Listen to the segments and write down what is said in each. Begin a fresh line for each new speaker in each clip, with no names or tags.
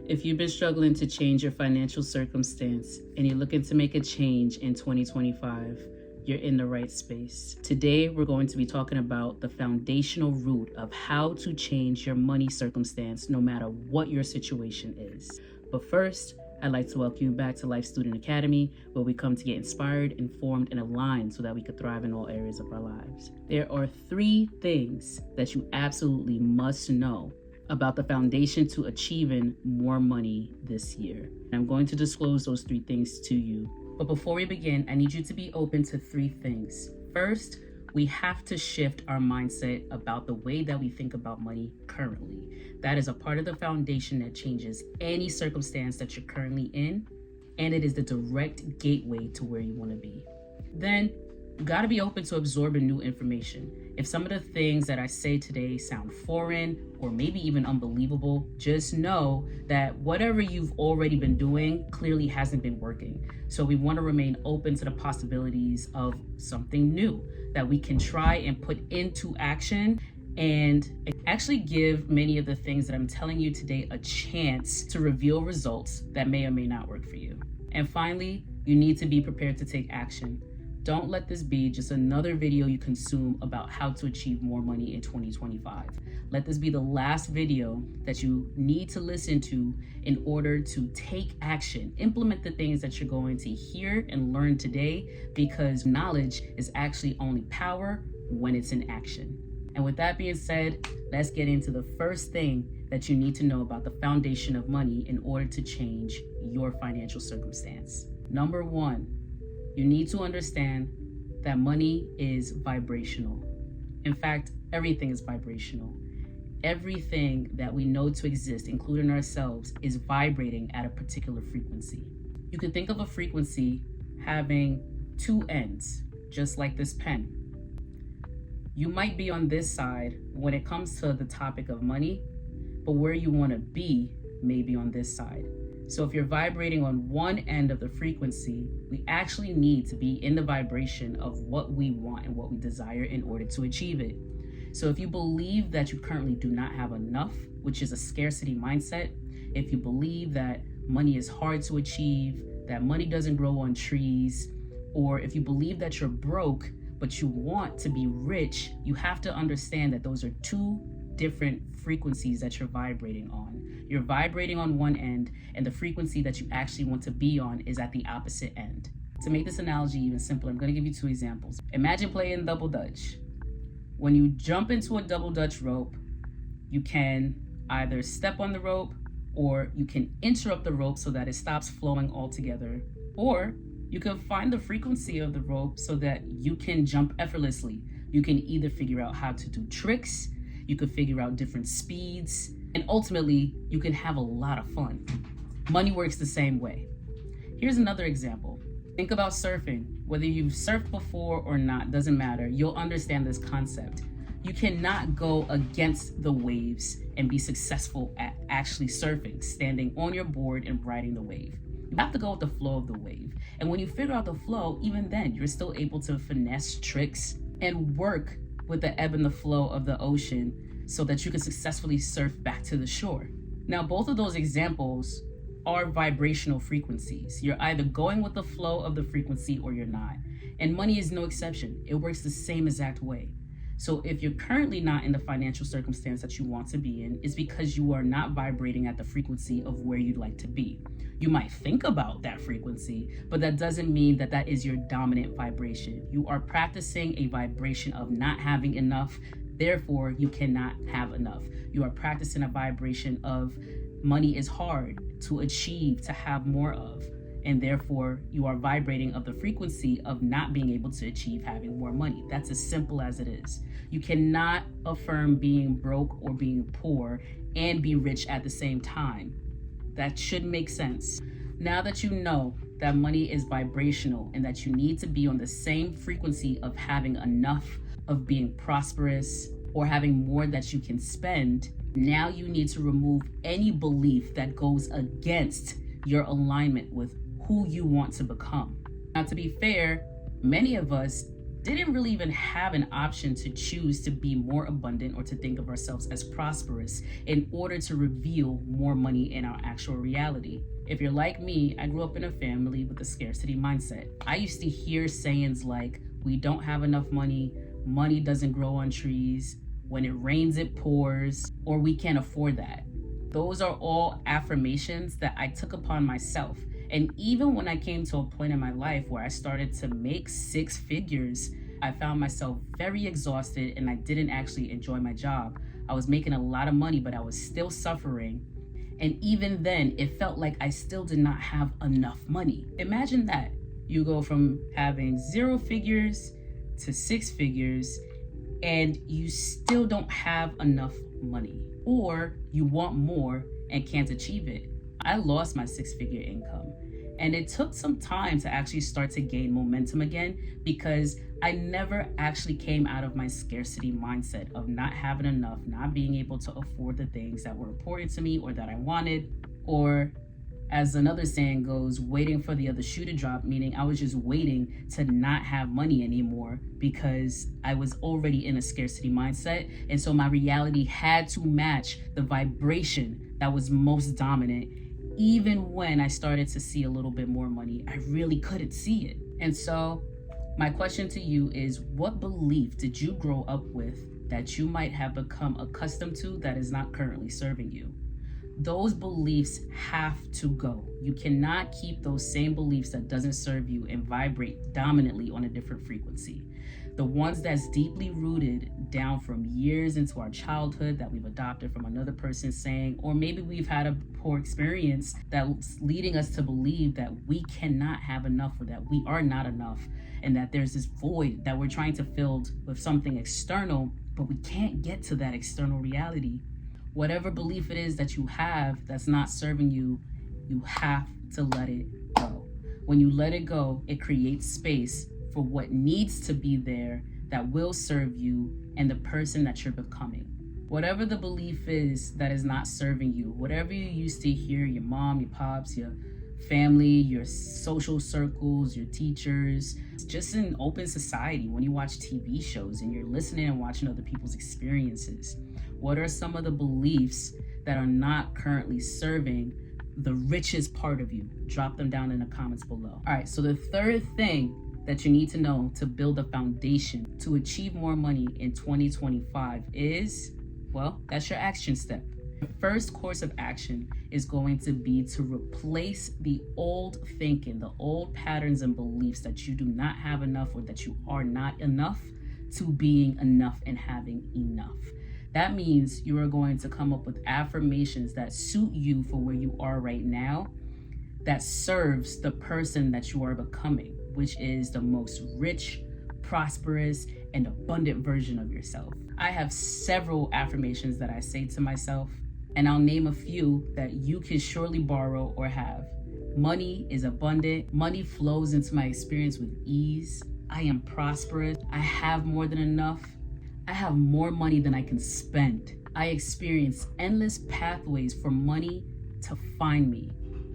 If you've been struggling to change your financial circumstance and you're looking to make a change in 2025, you're in the right space. Today, we're going to be talking about the foundational root of how to change your money circumstance no matter what your situation is. But first, I'd like to welcome you back to Life Student Academy, where we come to get inspired, informed, and aligned so that we could thrive in all areas of our lives. There are 3 things that you absolutely must know about the foundation to achieving more money this year. I'm going to disclose those 3 things to you. But before we begin, I need you to be open to 3 things. First, we have to shift our mindset about the way that we think about money currently. That is a part of the foundation that changes any circumstance that you're currently in, and it is the direct gateway to where you want to be. Then, you got to be open to absorbing new information. If some of the things that I say today sound foreign or maybe even unbelievable, just know that whatever you've already been doing clearly hasn't been working. So we want to remain open to the possibilities of something new that we can try and put into action and actually give many of the things that I'm telling you today a chance to reveal results that may or may not work for you. And finally, you need to be prepared to take action. Don't let this be just another video you consume about how to achieve more money in 2025. Let this be the last video that you need to listen to in order to take action. Implement the things that you're going to hear and learn today, because knowledge is actually only power when it's in action. And with that being said, let's get into the first thing that you need to know about the foundation of money in order to change your financial circumstance. Number 1, you need to understand that money is vibrational. In fact, everything is vibrational. Everything that we know to exist, including ourselves, is vibrating at a particular frequency. You can think of a frequency having 2 ends, just like this pen. You might be on this side when it comes to the topic of money, but where you want to be may be on this side. So if you're vibrating on one end of the frequency, we actually need to be in the vibration of what we want and what we desire in order to achieve it. So if you believe that you currently do not have enough, which is a scarcity mindset, if you believe that money is hard to achieve, that money doesn't grow on trees, or if you believe that you're broke, but you want to be rich, you have to understand that those are 2 different frequencies that you're vibrating on. You're vibrating on one end, and the frequency that you actually want to be on is at the opposite end. To make this analogy even simpler, I'm going to give you 2 examples. Imagine playing double dutch. When you jump into a double dutch rope, you can either step on the rope, or you can interrupt the rope so that it stops flowing altogether, or you can find the frequency of the rope so that you can jump effortlessly. You can either figure out how to do tricks, you could figure out different speeds, and ultimately, you can have a lot of fun. Money works the same way. Here's another example. Think about surfing. Whether you've surfed before or not, doesn't matter. You'll understand this concept. You cannot go against the waves and be successful at actually surfing, standing on your board and riding the wave. You have to go with the flow of the wave. And when you figure out the flow, even then, you're still able to finesse tricks and work with the ebb and the flow of the ocean so that you can successfully surf back to the shore. Now, both of those examples are vibrational frequencies. You're either going with the flow of the frequency or you're not. And money is no exception. It works the same exact way. So if you're currently not in the financial circumstance that you want to be in, it's because you are not vibrating at the frequency of where you'd like to be. You might think about that frequency, but that doesn't mean that that is your dominant vibration. You are practicing a vibration of not having enough, therefore you cannot have enough. You are practicing a vibration of money is hard to achieve, to have more of, and therefore you are vibrating of the frequency of not being able to achieve having more money. That's as simple as it is. You cannot affirm being broke or being poor and be rich at the same time. That should make sense. Now that you know that money is vibrational and that you need to be on the same frequency of having enough, of being prosperous, or having more that you can spend, now you need to remove any belief that goes against your alignment with who you want to become. Now, to be fair, many of us didn't really even have an option to choose to be more abundant or to think of ourselves as prosperous in order to reveal more money in our actual reality. If you're like me, I grew up in a family with a scarcity mindset. I used to hear sayings like, we don't have enough money, money doesn't grow on trees, when it rains it pours, or we can't afford that. Those are all affirmations that I took upon myself. And even when I came to a point in my life where I started to make six figures, I found myself very exhausted and I didn't actually enjoy my job. I was making a lot of money, but I was still suffering. And even then, it felt like I still did not have enough money. Imagine that. You go from having 0 figures to 6 figures, and you still don't have enough money. Or you want more and can't achieve it. I lost my 6-figure income. And it took some time to actually start to gain momentum again because I never actually came out of my scarcity mindset of not having enough, not being able to afford the things that were important to me or that I wanted, or as another saying goes, waiting for the other shoe to drop, meaning I was just waiting to not have money anymore because I was already in a scarcity mindset. And so my reality had to match the vibration that was most dominant. Even when I started to see a little bit more money, I really couldn't see it. And so my question to you is, what belief did you grow up with that you might have become accustomed to that is not currently serving you? Those beliefs have to go. You cannot keep those same beliefs that doesn't serve you and vibrate dominantly on a different frequency. The ones that's deeply rooted down from years into our childhood that we've adopted from another person saying, or maybe we've had a poor experience that's leading us to believe that we cannot have enough or that we are not enough and that there's this void that we're trying to fill with something external, but we can't get to that external reality. Whatever belief it is that you have that's not serving you, you have to let it go. When you let it go, it creates space for what needs to be there that will serve you and the person that you're becoming. Whatever the belief is that is not serving you, whatever you used to hear your mom, your pops, your family, your social circles, your teachers, just in open society, when you watch TV shows and you're listening and watching other people's experiences, what are some of the beliefs that are not currently serving the richest part of you? Drop them down in the comments below. All right, so the third thing that you need to know to build a foundation to achieve more money in 2025 is, well, that's your action step. The first course of action is going to be to replace the old thinking, the old patterns and beliefs that you do not have enough or that you are not enough to being enough and having enough. That means you are going to come up with affirmations that suit you for where you are right now, that serves the person that you are becoming, which is the most rich, prosperous, and abundant version of yourself. I have several affirmations that I say to myself, and I'll name a few that you can surely borrow or have. Money is abundant. Money flows into my experience with ease. I am prosperous. I have more than enough. I have more money than I can spend. I experience endless pathways for money to find me.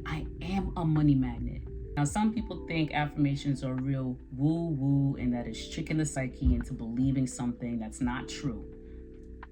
I am a money magnet. Now, some people think affirmations are real woo-woo and that it's tricking the psyche into believing something that's not true.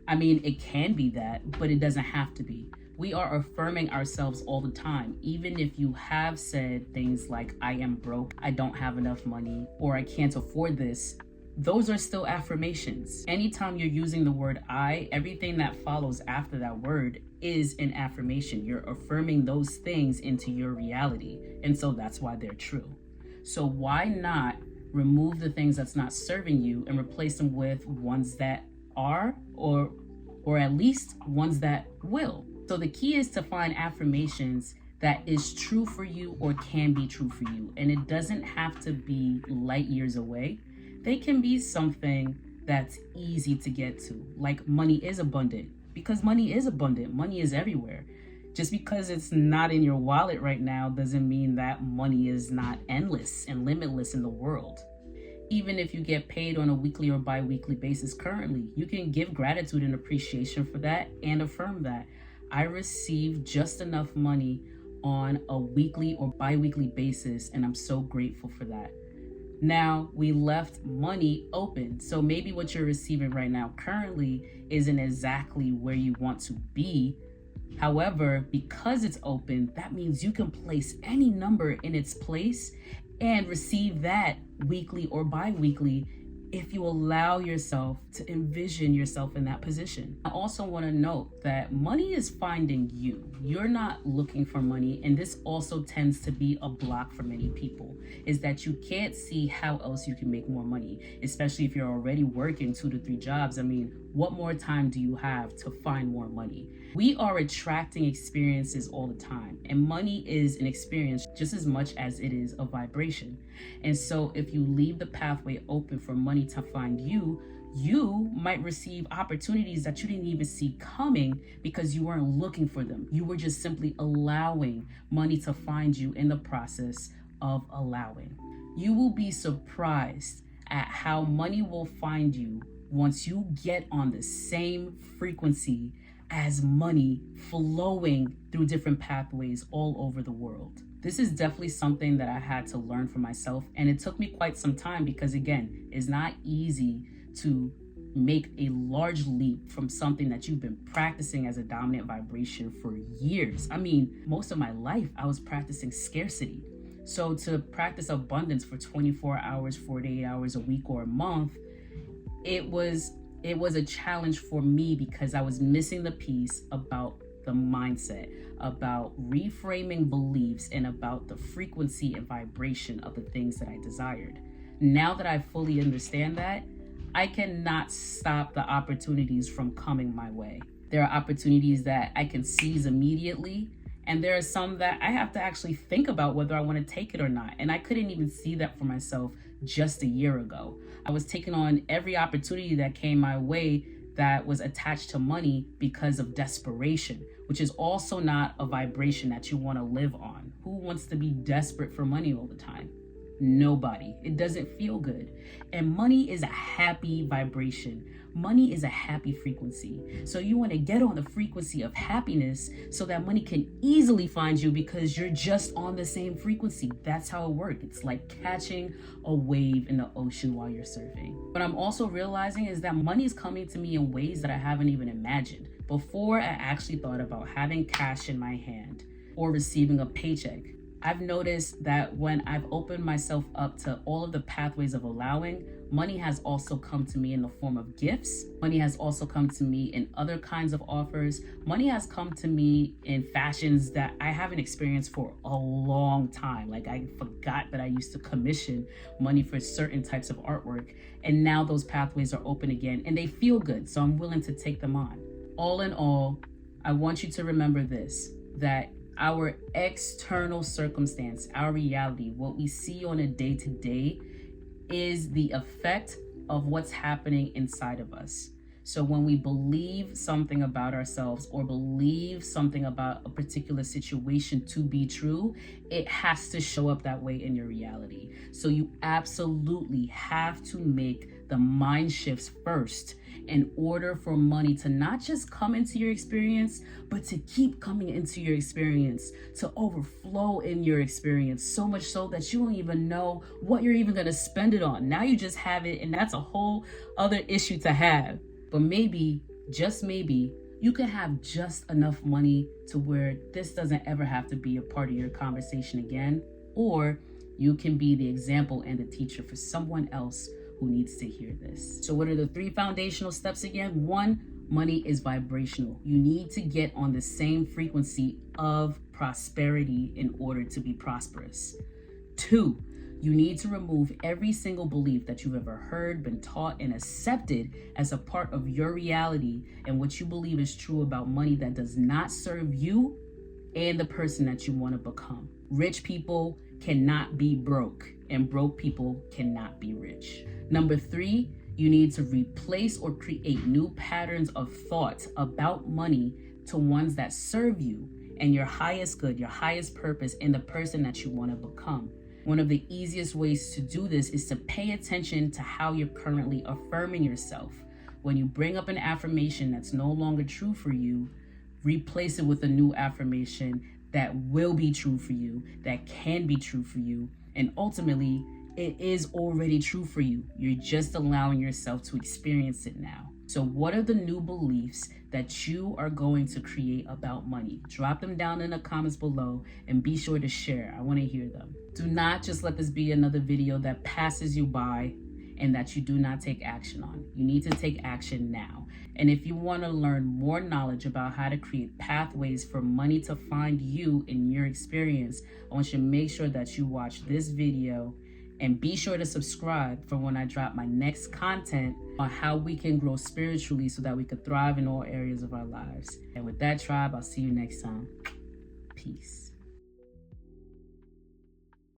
I mean, it can be that, but it doesn't have to be. We are affirming ourselves all the time, even if you have said things like, I am broke, I don't have enough money, or I can't afford this. Those are still affirmations. Anytime you're using the word I, everything that follows after that word is an affirmation. You're affirming those things into your reality. And so that's why they're true. So why not remove the things that's not serving you and replace them with ones that are, or at least ones that will. So the key is to find affirmations that is true for you or can be true for you. And it doesn't have to be light years away. They can be something that's easy to get to, like money is abundant, because money is abundant. Money is everywhere. Just because it's not in your wallet right now doesn't mean that money is not endless and limitless in the world. Even if you get paid on a weekly or bi-weekly basis currently, you can give gratitude and appreciation for that and affirm that. I receive just enough money on a weekly or bi-weekly basis, and I'm so grateful for that. Now we left money open. So maybe what you're receiving right now currently isn't exactly where you want to be. However, because it's open, that means you can place any number in its place and receive that weekly or bi-weekly if you allow yourself to envision yourself in that position. I also want to note that money is finding you. You're not looking for money, and this also tends to be a block for many people, is that you can't see how else you can make more money, especially if you're already working 2 to 3 jobs. I mean, what more time do you have to find more money? We are attracting experiences all the time, and money is an experience just as much as it is a vibration. And so if you leave the pathway open for money to find you, you might receive opportunities that you didn't even see coming because you weren't looking for them. You were just simply allowing money to find you in the process of allowing. You will be surprised at how money will find you once you get on the same frequency as money flowing through different pathways all over the world. This is definitely something that I had to learn for myself, and it took me quite some time because, again, it's not easy to make a large leap from something that you've been practicing as a dominant vibration for years. I mean, most of my life, I was practicing scarcity. So to practice abundance for 24 hours, 48 hours a week or a month, it was a challenge for me because I was missing the piece about the mindset, about reframing beliefs, and about the frequency and vibration of the things that I desired. Now that I fully understand that, I cannot stop the opportunities from coming my way. There are opportunities that I can seize immediately, and there are some that I have to actually think about whether I want to take it or not. And I couldn't even see that for myself just a year ago. I was taking on every opportunity that came my way that was attached to money because of desperation, which is also not a vibration that you want to live on. Who wants to be desperate for money all the time? Nobody. It doesn't feel good. And money is a happy vibration. Money is a happy frequency. So you want to get on the frequency of happiness so that money can easily find you because you're just on the same frequency. That's how it works. It's like catching a wave in the ocean while you're surfing. What I'm also realizing is that money is coming to me in ways that I haven't even imagined. Before, I actually thought about having cash in my hand or receiving a paycheck. I've noticed that when I've opened myself up to all of the pathways of allowing, money has also come to me in the form of gifts. Money has also come to me in other kinds of offers. Money has come to me in fashions that I haven't experienced for a long time. Like, I forgot that I used to commission money for certain types of artwork. And now those pathways are open again and they feel good. So I'm willing to take them on. All in all, I want you to remember this, that our external circumstance, our reality, what we see on a day-to-day is the effect of what's happening inside of us. So when we believe something about ourselves or believe something about a particular situation to be true, it has to show up that way in your reality. So you absolutely have to make the mind shifts first in order for money to not just come into your experience, but to keep coming into your experience, to overflow in your experience, so much so that you don't even know what you're even going to spend it on. Now you just have it, and that's a whole other issue to have. But maybe, just maybe, you can have just enough money to where this doesn't ever have to be a part of your conversation again, or you can be the example and the teacher for someone else who needs to hear this. So what are the 3 foundational steps again? 1, money is vibrational. You need to get on the same frequency of prosperity in order to be prosperous. 2, you need to remove every single belief that you've ever heard, been taught, and accepted as a part of your reality and what you believe is true about money that does not serve you and the person that you want to become. Rich people cannot be broke, and broke people cannot be rich. Number 3, you need to replace or create new patterns of thought about money to ones that serve you and your highest good, your highest purpose, and the person that you want to become. One of the easiest ways to do this is to pay attention to how you're currently affirming yourself. When you bring up an affirmation that's no longer true for you, replace it with a new affirmation that will be true for you, that can be true for you, and ultimately It is already true for you. You're just allowing yourself to experience it now. So what are the new beliefs that you are going to create about money? Drop them down in the comments below and be sure to share. I want to hear them. Do not just let this be another video that passes you by and that you do not take action on. You need to take action now. And if you want to learn more knowledge about how to create pathways for money to find you in your experience, I want you to make sure that you watch this video and be sure to subscribe for when I drop my next content on how we can grow spiritually so that we could thrive in all areas of our lives. And with that, tribe, I'll see you next time. Peace.